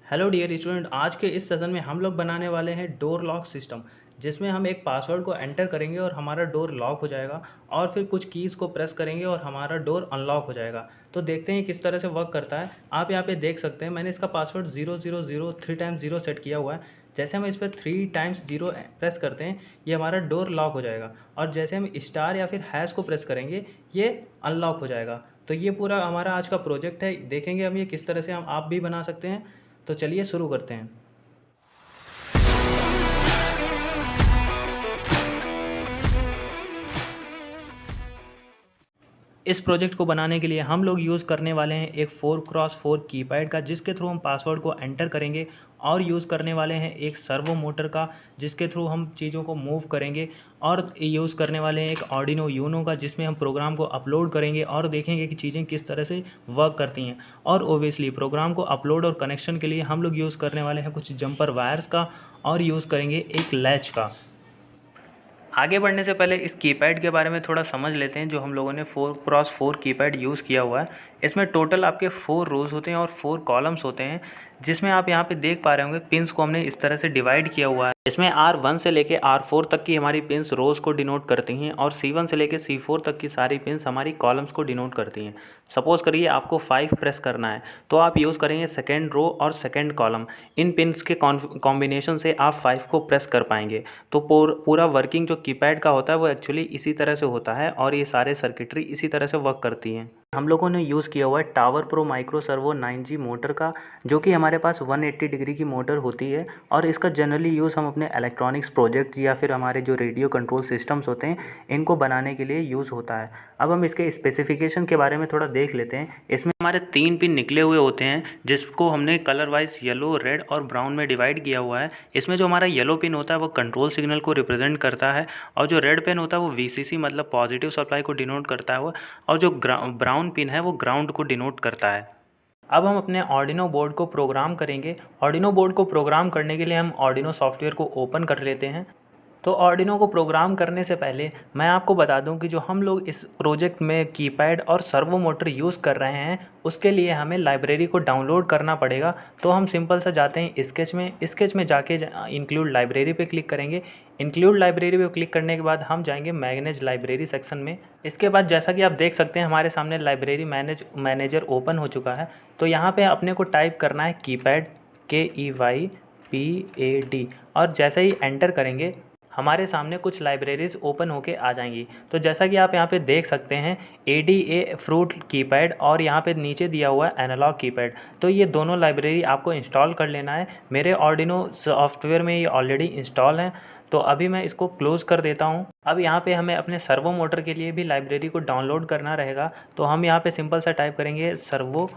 Hello dear student, आज के इस सेशन में हम लोग बनाने वाले हैं डोर लॉक सिस्टम, जिसमें हम एक पासवर्ड को एंटर करेंगे और हमारा डोर लॉक हो जाएगा। और फिर कुछ कीज़ को प्रेस करेंगे और हमारा डोर अनलॉक हो जाएगा। तो देखते हैं किस तरह से वर्क करता है। आप यहाँ पे देख सकते हैं, मैंने इसका पासवर्ड 000 3 टाइम्स 0 सेट किया हुआ है। जैसे हम इस पर 3 टाइम्स 0 प्रेस करते हैं, ये हमारा डोर लॉक हो जाएगा। और जैसे हम स्टार या फिर हैश को प्रेस करेंगे, ये अनलॉक हो जाएगा। तो ये पूरा हमारा आज का प्रोजेक्ट है। देखेंगे हम ये किस तरह से हम आप भी बना सकते हैं। तो चलिए शुरू करते हैं। इस प्रोजेक्ट को बनाने के लिए हम लोग यूज़ करने वाले हैं एक 4x4 कीपैड का, जिसके थ्रू हम पासवर्ड को एंटर करेंगे। और यूज़ करने वाले हैं एक सर्वो मोटर का, जिसके थ्रू हम चीज़ों को मूव करेंगे। और यूज़ करने वाले हैं एक आर्डिनो यूनो का, जिसमें हम प्रोग्राम को अपलोड करेंगे और देखेंगे कि चीज़ें किस तरह से वर्क करती हैं। और ओबियसली प्रोग्राम को अपलोड और कनेक्शन के लिए हम लोग यूज़ करने वाले हैं कुछ जंपर वायर्स का, और यूज़ करेंगे एक लैच का। आगे बढ़ने से पहले इस कीपैड के बारे में थोड़ा समझ लेते हैं। जो हम लोगों ने 4x4 कीपैड यूज़ किया हुआ है, इसमें टोटल आपके 4 रोज़ होते हैं और 4 कॉलम्स होते हैं, जिसमें आप यहाँ पे देख पा रहे होंगे पिंस को हमने इस तरह से डिवाइड किया हुआ है। इसमें R1 से लेके R4 तक की हमारी पिंस रोज़ को डिनोट करती हैं, और C1 से लेके C4 तक की सारी पिंस हमारी कॉलम्स को डिनोट करती हैं। सपोज़ करिए आपको 5 प्रेस करना है, तो आप यूज़ करेंगे सेकेंड रो और सेकेंड कॉलम। इन पिंस के कॉम्बिनेशन से आप 5 को प्रेस कर पाएंगे। तो पूरा वर्किंग जो कीपैड का होता है वो एक्चुअली इसी तरह से होता है, और ये सारे सर्किटरी इसी तरह से वर्क करती हैं। हम लोगों ने यूज़ किया हुआ है tower pro micro servo 9G motor का, जो कि हमारे पास 180 डिग्री की मोटर होती है। और इसका जनरली यूज़ हम अपने इलेक्ट्रॉनिक्स प्रोजेक्ट्स या फिर हमारे जो रेडियो कंट्रोल सिस्टम्स होते हैं, इनको बनाने के लिए यूज़ होता है। अब हम इसके स्पेसिफिकेशन के बारे में थोड़ा देख लेते हैं। इसमें हमारे 3 पिन निकले हुए होते हैं, जिसको हमने कलर वाइज येलो, रेड और ब्राउन में डिवाइड किया हुआ है। इसमें जो हमारा येलो पिन होता है वो कंट्रोल सिग्नल को रिप्रेजेंट करता है, और जो रेड पिन होता है वो VCC मतलब पॉजिटिव सप्लाई को डिनोट करता है वो, और जो ब्राउन पिन है वो ग्राउंड को डिनोट करता है। अब हम अपने आर्डिनो बोर्ड को प्रोग्राम करेंगे। आर्डिनो बोर्ड को प्रोग्राम करने के लिए हम आर्डिनो सॉफ्टवेयर को ओपन कर लेते हैं। तो आर्डिनो को प्रोग्राम करने से पहले मैं आपको बता दूं कि जो हम लोग इस प्रोजेक्ट में कीपैड और सर्वो मोटर यूज़ कर रहे हैं, उसके लिए हमें लाइब्रेरी को डाउनलोड करना पड़ेगा। तो हम सिंपल सा जाते हैं स्केच में जाके इंक्लूड लाइब्रेरी पे क्लिक करेंगे। इंक्लूड लाइब्रेरी पे क्लिक करने के बाद हम जाएंगे मैनेज लाइब्रेरी सेक्शन में। इसके बाद जैसा कि आप देख सकते हैं, हमारे सामने लाइब्रेरी मैनेजर ओपन हो चुका है। तो यहाँ पर अपने को टाइप करना है कीपैड, KEYPAD, और जैसे ही एंटर करेंगे हमारे सामने कुछ लाइब्रेरीज़ ओपन होके आ जाएंगी। तो जैसा कि आप यहाँ पे देख सकते हैं, ADA फ्रूट कीपैड, और यहाँ पे नीचे दिया हुआ है एनालॉग कीपैड। तो ये दोनों लाइब्रेरी आपको इंस्टॉल कर लेना है। मेरे आर्डिनो सॉफ्टवेयर में ये ऑलरेडी इंस्टॉल है। तो अभी मैं इसको क्लोज़ कर देता हूँ। अब यहाँ पे हमें अपने सर्वो मोटर के लिए भी लाइब्रेरी को डाउनलोड करना रहेगा। तो हम यहाँ पे सिंपल सा टाइप करेंगे सर्वो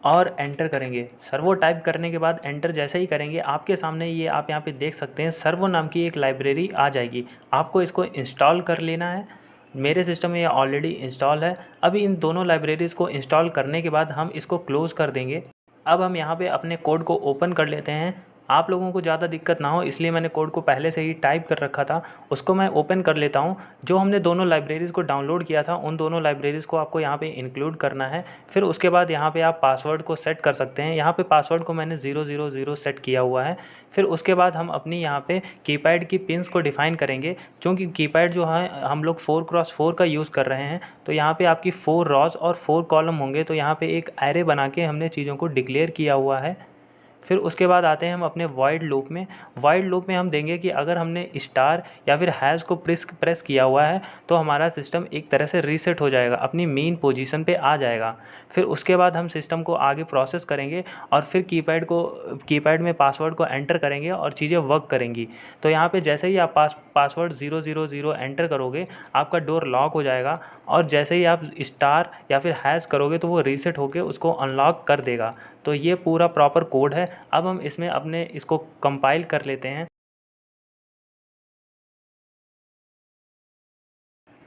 और एंटर करेंगे। सर्वो टाइप करने के बाद एंटर जैसे ही करेंगे, आपके सामने ये आप यहाँ पे देख सकते हैं सर्वो नाम की एक लाइब्रेरी आ जाएगी। आपको इसको इंस्टॉल कर लेना है। मेरे सिस्टम में ये ऑलरेडी इंस्टॉल है। अभी इन दोनों लाइब्रेरीज़ को इंस्टॉल करने के बाद हम इसको क्लोज़ कर देंगे। अब हम यहाँ पे अपने कोड को ओपन कर लेते हैं। आप लोगों को ज़्यादा दिक्कत ना हो इसलिए मैंने कोड को पहले से ही टाइप कर रखा था, उसको मैं ओपन कर लेता हूँ। जो हमने दोनों लाइब्रेरीज़ को डाउनलोड किया था, उन दोनों लाइब्रेरीज़ को आपको यहाँ पे इंक्लूड करना है। फिर उसके बाद यहाँ पे आप पासवर्ड को सेट कर सकते हैं। यहाँ पे पासवर्ड को मैंने 000 सेट किया हुआ है। फिर उसके बाद हम अपनी यहाँ पे कीपैड की पिंस को डिफ़ाइन करेंगे। क्योंकि कीपैड जो है हम लोग 4x4 का यूज़ कर रहे हैं, तो यहाँ पे आपकी 4 रॉज और 4 कॉलम होंगे। तो यहाँ पे एक एरे बना के हमने चीज़ों को डिक्लेयर किया हुआ है। फिर उसके बाद आते हैं हम अपने वॉइड लूप में। वॉइड लूप में हम देंगे कि अगर हमने स्टार या फिर हैश को प्रेस किया हुआ है, तो हमारा सिस्टम एक तरह से रीसेट हो जाएगा, अपनी मेन पोजीशन पे आ जाएगा। फिर उसके बाद हम सिस्टम को आगे प्रोसेस करेंगे, और फिर कीपैड में पासवर्ड को एंटर करेंगे और चीज़ें वर्क करेंगी। तो यहाँ पे जैसे ही आप पासवर्ड 000 एंटर करोगे, आपका डोर लॉक हो जाएगा। और जैसे ही आप स्टार या फिर हैश करोगे, तो वो रीसेट होकर उसको अनलॉक कर देगा। तो ये पूरा प्रॉपर कोड है। अब हम इसमें अपने इसको कंपाइल कर लेते हैं।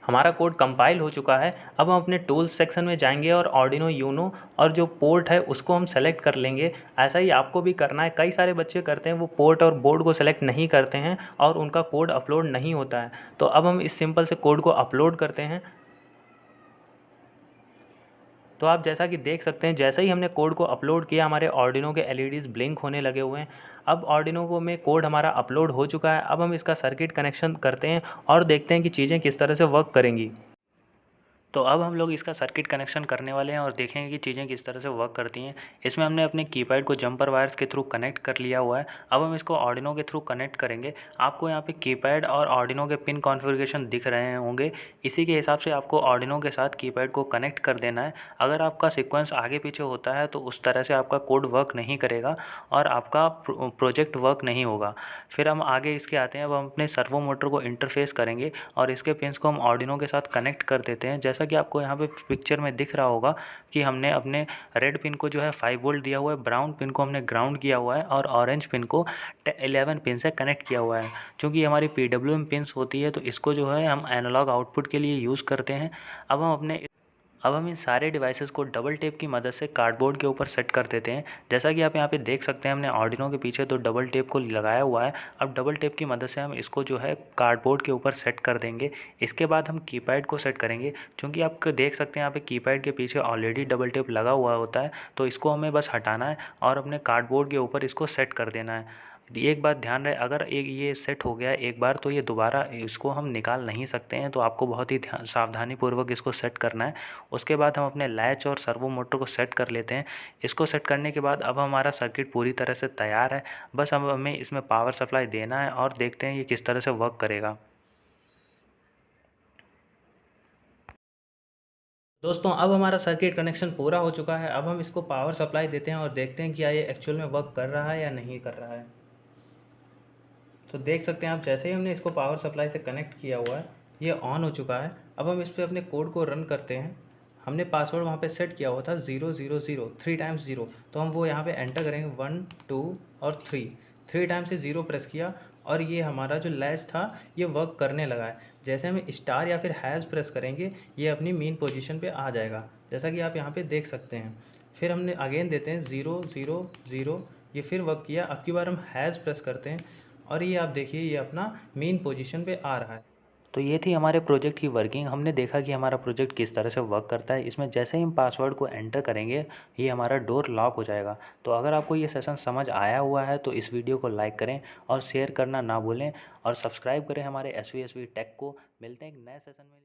हमारा कोड कंपाइल हो चुका है। अब हम अपने टूल्स सेक्शन में जाएंगे और आर्डिनो यूनो और जो पोर्ट है उसको हम सेलेक्ट कर लेंगे। ऐसा ही आपको भी करना है। कई सारे बच्चे करते हैं, वो पोर्ट और बोर्ड को सेलेक्ट नहीं करते हैं और उनका कोड अपलोड नहीं होता है। तो अब हम इस सिंपल से कोड को अपलोड करते हैं। तो आप जैसा कि देख सकते हैं, जैसे ही हमने कोड को अपलोड किया हमारे आर्डिनो के एलईडीज़ ब्लिंक होने लगे हुए हैं। अब आर्डिनो को में कोड हमारा अपलोड हो चुका है। अब हम इसका सर्किट कनेक्शन करते हैं और देखते हैं कि चीज़ें किस तरह से वर्क करेंगी। तो अब हम लोग इसका सर्किट कनेक्शन करने वाले हैं और देखेंगे कि चीज़ें किस तरह से वर्क करती हैं। इसमें हमने अपने कीपैड को जंपर वायर्स के थ्रू कनेक्ट कर लिया हुआ है। अब हम इसको आर्डिनो के थ्रू कनेक्ट करेंगे। आपको यहाँ पे कीपैड और आर्डिनो के पिन कॉन्फ़िगरेशन दिख रहे होंगे। इसी के हिसाब से आपको आर्डिनो के साथ कीपैड को कनेक्ट कर देना है। अगर आपका सीक्वेंस आगे पीछे होता है तो उस तरह से आपका कोड वर्क नहीं करेगा और आपका प्रोजेक्ट वर्क नहीं होगा। फिर हम आगे इसके आते हैं। अब हम अपने सर्वो मोटर को इंटरफेस करेंगे और इसके पिन्स को हम आर्डिनो के साथ कनेक्ट कर देते हैं। जैसा कि आपको यहाँ पे पिक्चर में दिख रहा होगा कि हमने अपने रेड पिन को जो है 5 वोल्ट दिया हुआ है, ब्राउन पिन को हमने ग्राउंड किया हुआ है और ऑरेंज पिन को 11 पिन से कनेक्ट किया हुआ है। चूँकि हमारी PWM पिन्स होती है तो इसको जो है हम एनालॉग आउटपुट के लिए यूज़ करते हैं। अब हम इन सारे डिवाइसेस को डबल टेप की मदद से कार्डबोर्ड के ऊपर सेट कर देते हैं। जैसा कि आप यहाँ पे देख सकते हैं, हमने आर्डिनो के पीछे तो डबल टेप को लगाया हुआ है। अब डबल टेप की मदद से हम इसको जो है कार्डबोर्ड के ऊपर सेट कर देंगे। इसके बाद हम कीपैड को सेट करेंगे। क्योंकि आप देख सकते हैं यहाँ पे कीपैड के पीछे ऑलरेडी डबल टेप लगा हुआ होता है, तो इसको हमें बस हटाना है और अपने कार्डबोर्ड के ऊपर इसको सेट कर देना है। एक बात ध्यान रहे, अगर एक ये सेट हो गया एक बार तो ये दोबारा इसको हम निकाल नहीं सकते हैं, तो आपको बहुत ही सावधानीपूर्वक इसको सेट करना है। उसके बाद हम अपने लैच और सर्वो मोटर को सेट कर लेते हैं। इसको सेट करने के बाद अब हमारा सर्किट पूरी तरह से तैयार है। बस अब हमें इसमें पावर सप्लाई देना है और देखते हैं ये किस तरह से वर्क करेगा। दोस्तों, अब हमारा सर्किट कनेक्शन पूरा हो चुका है। अब हम इसको पावर सप्लाई देते हैं और देखते हैं कि क्या ये एक्चुअल में वर्क कर रहा है या नहीं कर रहा है। तो देख सकते हैं आप, जैसे ही हमने इसको पावर सप्लाई से कनेक्ट किया हुआ है, ये ऑन हो चुका है। अब हम इस पर अपने कोड को रन करते हैं। हमने पासवर्ड वहाँ पे सेट किया हुआ था 000, 3 टाइम्स 0, तो हम वो यहाँ पे एंटर करेंगे 1 2 और 3 टाइम्स से 0 प्रेस किया और ये हमारा जो लैच था ये वर्क करने लगा है। जैसे हम स्टार या फिर हैश प्रेस करेंगे ये अपनी मेन पोजीशन पे आ जाएगा, जैसा कि आप यहाँ पे देख सकते हैं। फिर हमने अगेन देते हैं 0 0 0, ये फिर वर्क किया। अब की बार हम हैश प्रेस करते हैं और ये आप देखिए ये अपना मेन पोजीशन पे आ रहा है। तो ये थी हमारे प्रोजेक्ट की वर्किंग। हमने देखा कि हमारा प्रोजेक्ट किस तरह से वर्क करता है। इसमें जैसे ही हम पासवर्ड को एंटर करेंगे ये हमारा डोर लॉक हो जाएगा। तो अगर आपको ये सेशन समझ आया हुआ है तो इस वीडियो को लाइक करें और शेयर करना ना भूलें और सब्सक्राइब करें हमारे SVSV टेक को। मिलते हैं एक नए सेशन में।